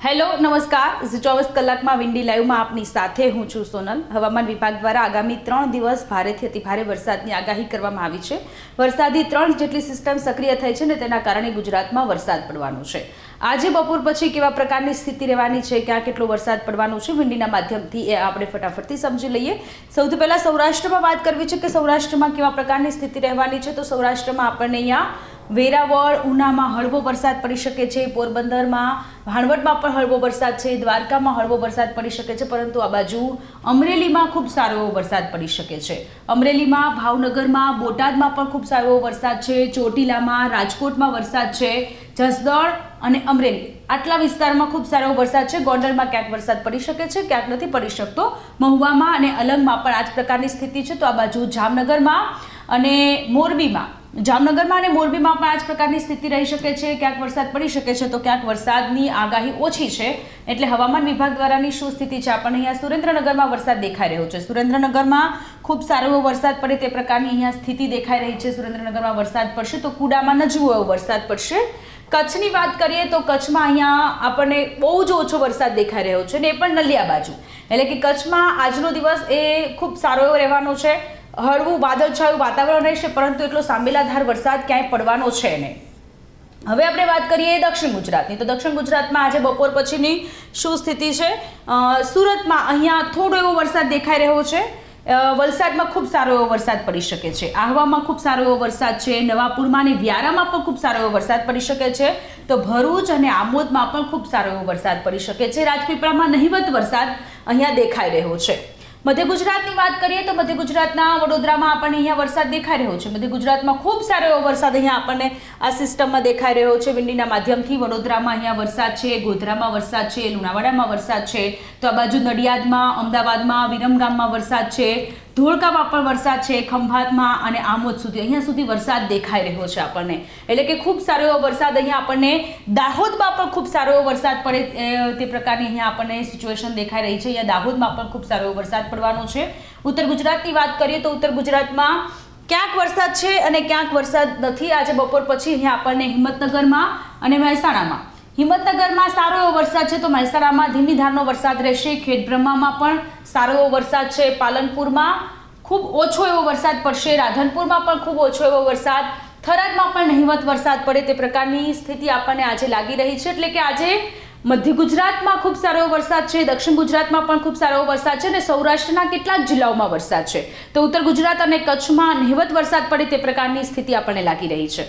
Hello નમસ્કાર 24 કલાકમાં Windy લાઈવમાં આપની સાથે હું છું સોનલ। હવામાન વિભાગ દ્વારા આગામી 3 દિવસ ભારેથી અતિભારે વરસાદની આગાહી કરવામાં આવી છે। વરસાદી 3 જેટલી સિસ્ટમ સક્રિય થઈ છે ને તેના કારણે ગુજરાતમાં વરસાદ પડવાનો છે। આજે બપોર પછી કેવા પ્રકારની સ્થિતિ રહેવાની છે, ક્યાં કેટલો વરસાદ પડવાનો છે, વિંડીના માધ્યમથી એ આપણે ફટાફટથી સમજી લઈએ। સૌથી પહેલા સૌરાષ્ટ્રમાં વાત કરવી છે કે સૌરાષ્ટ્રમાં કેવા પ્રકારની સ્થિતિ રહેવાની છે। તો સૌરાષ્ટ્રમાં આપણને અહીંયા વેરાવળ ઉનામાં હળવો વરસાદ પડી શકે છે, પોરબંદરમાં ભાણવડમાં પણ હળવો વરસાદ છે, દ્વારકામાં હળવો વરસાદ પડી શકે છે, પરંતુ આ બાજુ અમરેલીમાં ખૂબ સારો એવો વરસાદ પડી શકે છે। અમરેલીમાં, ભાવનગરમાં, બોટાદમાં પણ ખૂબ સારો એવો વરસાદ છે, ચોટીલામાં, રાજકોટમાં વરસાદ છે, જસદણ અને અમરેલી આટલા વિસ્તારમાં ખૂબ સારો વરસાદ છે। ગોંડલમાં ક્યાંક વરસાદ પડી શકે છે, ક્યાંક નથી પડી શકતો। મહુવામાં અને અલંગમાં પણ આ જ પ્રકારની સ્થિતિ છે। તો આ બાજુ જામનગરમાં અને મોરબીમાં પણ આ જ પ્રકારની સ્થિતિ રહી શકે છે, ક્યાંક વરસાદ પડી શકે છે, તો ક્યાંક વરસાદની આગાહી ઓછી છે। એટલે હવામાન વિભાગ દ્વારાની શું સ્થિતિ છે, આપણને અહીંયા સુરેન્દ્રનગરમાં વરસાદ દેખાઈ રહ્યો છે। સુરેન્દ્રનગરમાં ખૂબ સારો એવો વરસાદ પડે તે પ્રકારની અહીંયા સ્થિતિ દેખાઈ રહી છે। સુરેન્દ્રનગરમાં વરસાદ પડશે તો કુડામાં નજીવો એવો વરસાદ પડશે। કચ્છની વાત કરીએ તો કચ્છમાં અહીંયા આપણને બહુ જ ઓછો વરસાદ દેખાઈ રહ્યો છે ને એ પણ નલિયા બાજુ, એટલે કે કચ્છમાં આજનો દિવસ એ ખૂબ સારો એવો રહેવાનો છે। હળવું વાદળછાયું વાતાવરણ રહેશે, પરંતુ એટલો સાંબેલાધાર વરસાદ ક્યાંય પડવાનો છે નહીં। હવે આપણે વાત કરીએ દક્ષિણ ગુજરાતની, તો દક્ષિણ ગુજરાતમાં આજે બપોર પછીની શું સ્થિતિ છે। સુરતમાં અહીંયા થોડો એવો વરસાદ દેખાઈ રહ્યો છે। વલસાડમાં ખૂબ સારો એવો વરસાદ પડી શકે છે, આહવામાં ખૂબ સારો એવો વરસાદ છે, નવાપુરમાં અને વ્યારામાં પણ ખૂબ સારો એવો વરસાદ પડી શકે છે, તો ભરૂચ અને આમોદમાં પણ ખૂબ સારો એવો વરસાદ પડી શકે છે। રાજપીપળામાં નહિવત વરસાદ અહીંયા દેખાઈ રહ્યો છે। મધ્ય ગુજરાતની વાત કરીએ તો મધ્ય ગુજરાતના વડોદરામાં આપણને અહીંયા વરસાદ દેખાઈ રહ્યો છે। મધ્ય ગુજરાતમાં ખૂબ સારો એવો વરસાદ અહીંયા આપણને આ સિસ્ટમમાં દેખાઈ રહ્યો છે। વિંડીના માધ્યમથી વડોદરામાં અહીંયા વરસાદ છે, ગોધરામાં વરસાદ છે, લુણાવાડામાં વરસાદ છે, તો આ બાજુ નડિયાદમાં, અમદાવાદમાં, વિરમગામમાં વરસાદ છે, ધોળકામાં પણ વરસાદ છે, ખંભાતમાં અને આમોદ સુધી અહીંયા સુધી વરસાદ દેખાઈ રહ્યો છે આપણને, એટલે કે ખૂબ સારો એવો વરસાદ અહીંયા આપણને દાહોદમાં પણ ખૂબ સારો એવો વરસાદ પડે તે પ્રકારની અહીંયા આપણને સિચ્યુએશન દેખાઈ રહી છે। અહીંયા દાહોદમાં પણ ખૂબ સારો એવો વરસાદ પડવાનો છે। ઉત્તર ગુજરાતની વાત કરીએ તો ઉત્તર ગુજરાતમાં ક્યાંક વરસાદ છે અને ક્યાંક વરસાદ નથી। આજે બપોર પછી અહીંયા આપણને હિંમતનગરમાં અને હિંમતનગરમાં સારો એવો વરસાદ છે, તો મહેસાણામાં ધીમી ધારનો વરસાદ રહેશે। ખેડબ્રહ્મામાં પણ સારો એવો વરસાદ છે, પાલનપુરમાં ખૂબ ઓછો એવો વરસાદ પડશે, રાધનપુરમાં પણ ખૂબ ઓછો એવો વરસાદ, થરાદમાં પણ નહિવત વરસાદ પડે તે પ્રકારની સ્થિતિ આપણને આજે લાગી રહી છે। એટલે કે આજે મધ્ય ગુજરાતમાં ખૂબ સારો એવો વરસાદ છે, દક્ષિણ ગુજરાતમાં પણ ખૂબ સારો એવો વરસાદ છે અને સૌરાષ્ટ્રના કેટલાક જિલ્લાઓમાં વરસાદ છે, તો ઉત્તર ગુજરાત અને કચ્છમાં નહિવત વરસાદ પડે તે પ્રકારની સ્થિતિ આપણને લાગી રહી છે।